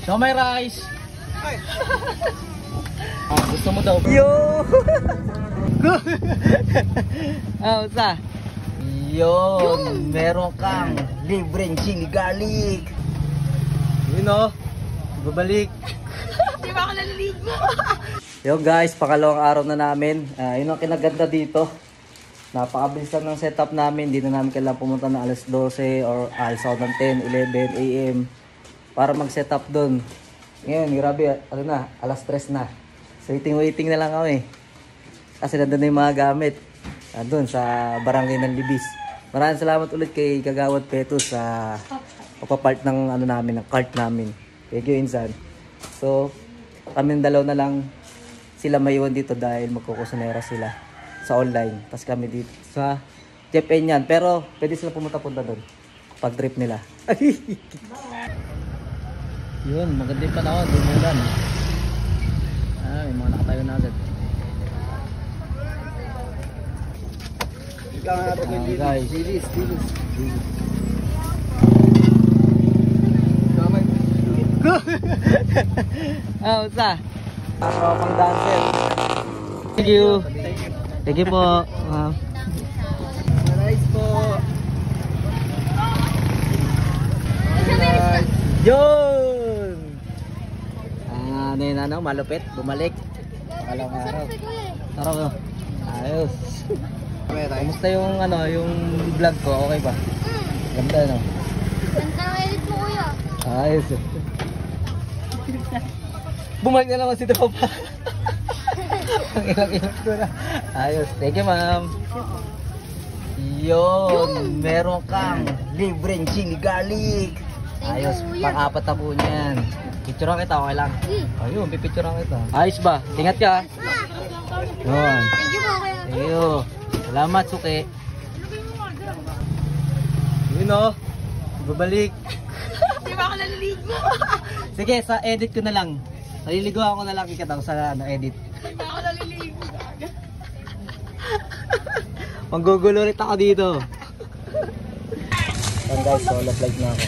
So may rice. Gusto mo daw? Yo! Sa? Yun! Meron kang libreng chili garlic. Yun o. Babalik. Di ba ako naliligo? Yo guys, pakalawang araw na namin. Yun ang kinaganda dito. Napakabilis lang ng setup namin. Hindi na namin kailangan pumunta ng alas 12 or alas 10, 11 AM para mag-setup doon. Ngayon, grabe, ano na, alas 3 na. So waiting na lang kami. Kasi nandun na yung mga gamit. Doon sa barangay ng Libis. Maraming salamat ulit kay Kagawad Petus sa pagpapart ng ano namin, ng cart namin. Thank you, Insan. So, kami dalaw na lang sila maiwan dito dahil magkukusunera sila sa online. Tapos kami dito sa Japan yan. Pero pwede sila pumunta-punta doon pag trip nila. Yun, maganda yung panahon. Dumulan. May mga nakatayo na agad. Guys. Dilis. Sa? Pang dancer. Thank you. Thank you po. Nice po. Yun! Ano yun, ano? Malupit? Bumalik? Pakalawang araw. Araw ko. Ayos. Kamusta yung ano, yung vlog ko? Okay ba? Ganda, no? Ganda ng edit mo, kuya. Ayos. Bumalik na naman si Tropa. Ang ilang ko na. Ayos. Thank you, ma'am. Yun! Meron kang libreng chili garlic. Ayos. Pang-apat na po niyan. Picturean kita, okay lang? Ayun, pipicturean kita. Ayos ba? Ingat ka. Yun. Thank you po, kuya. Thank you. Salamat, Suki. Yun o. Babalik. Di ba ako naliligo? Sige, sa edit ko na lang. Naliligo ako na lang ikataw sa ano, edit. Di ba ako naliligo? Manggugulo ulit ako dito. Yan guys, so last live na ako.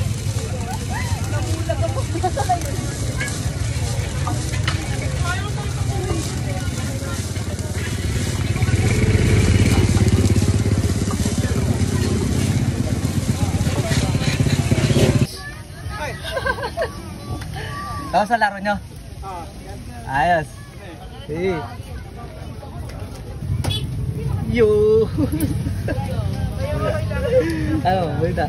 Tapos sa laro nyo? Ayos. Sige. Yo! Ano, balita?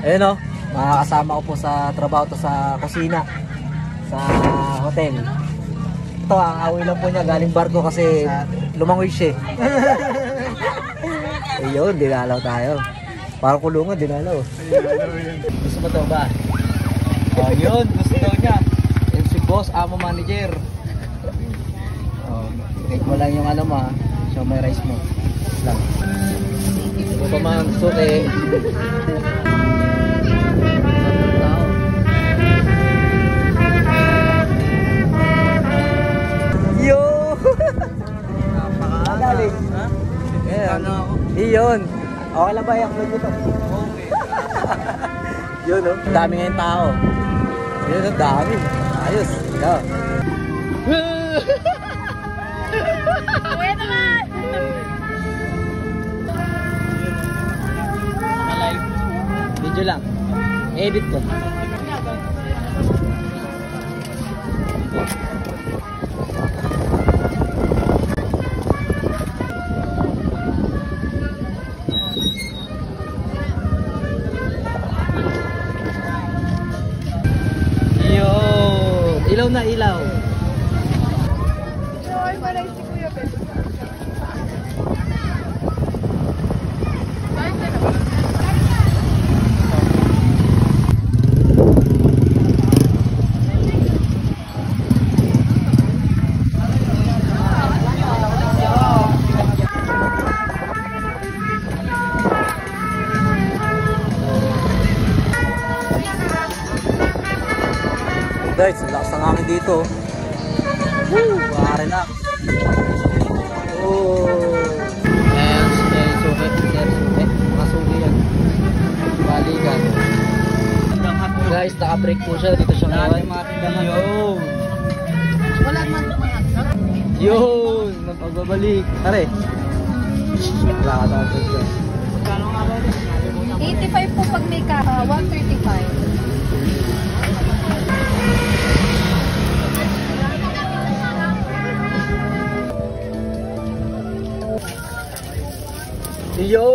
Ayun o, mga kasama ko po sa trabaho to sa kusina sa hotel. Ito, ang awi lang po niya galing barko kasi lumangoy siya. Ayun, dinalaw tayo. Parang kulungan, dinalaw. Gusto mo to ba? Oh, yun, gusto daw niya. Yan si boss, amo manager. Oh, take mo lang yung ano mo ha. Show my rice mo. Lang. Ito pa mga suki. Yo! Napakagaling. Ha? Yeah. Ano ako? Iyon. Okay lang ba i-upload nyo to? Okay. Yun o. Dami ngayon tao. Yun o, dami. Ayos. Yo. Kuya naman! Live. Video lang. Edit ko. Ilaw na ilaw. Ay, parang si Kuya Ben. Ay, sarap. Guys, lakas ng hangin dito. Woo! Relax. Oh. Suki. Mga suki yan. Balikan. Guys, naka-break po siya. Dito siya ngayon. Yun. Wala naman mga. Yun. Pagbabalik. Pare. Wala ka na ito. 85 po pag may ka. 135. Yo!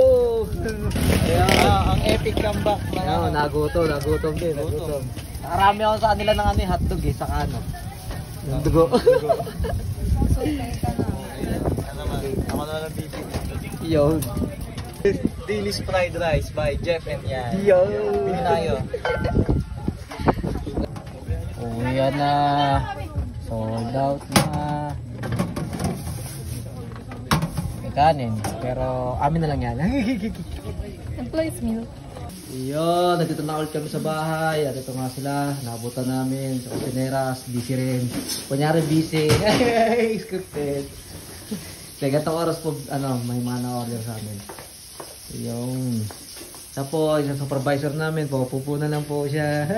Ayan, ang epic comeback. Ayan, nagutom din. Nagutom. Nakarami ako sa kanila ng hotdog saka ng dugo. Ako na lang bibig. Yo! Daily's Fried Rice by Jeff and Yan. Yo! Bili tayo. Yan na. Sold out na. Kanin, pero amin na lang yan. Employees meal. Iyon, nandito na ulit kami sa bahay. At ito nga sila, nabutan namin sa Kusineras, busy rin. Kunyari busy. Scripted. Kaya gatong oras po, may mga na-order sa amin. Iyon. Tapos, yung supervisor namin po, pupunan lang po siya.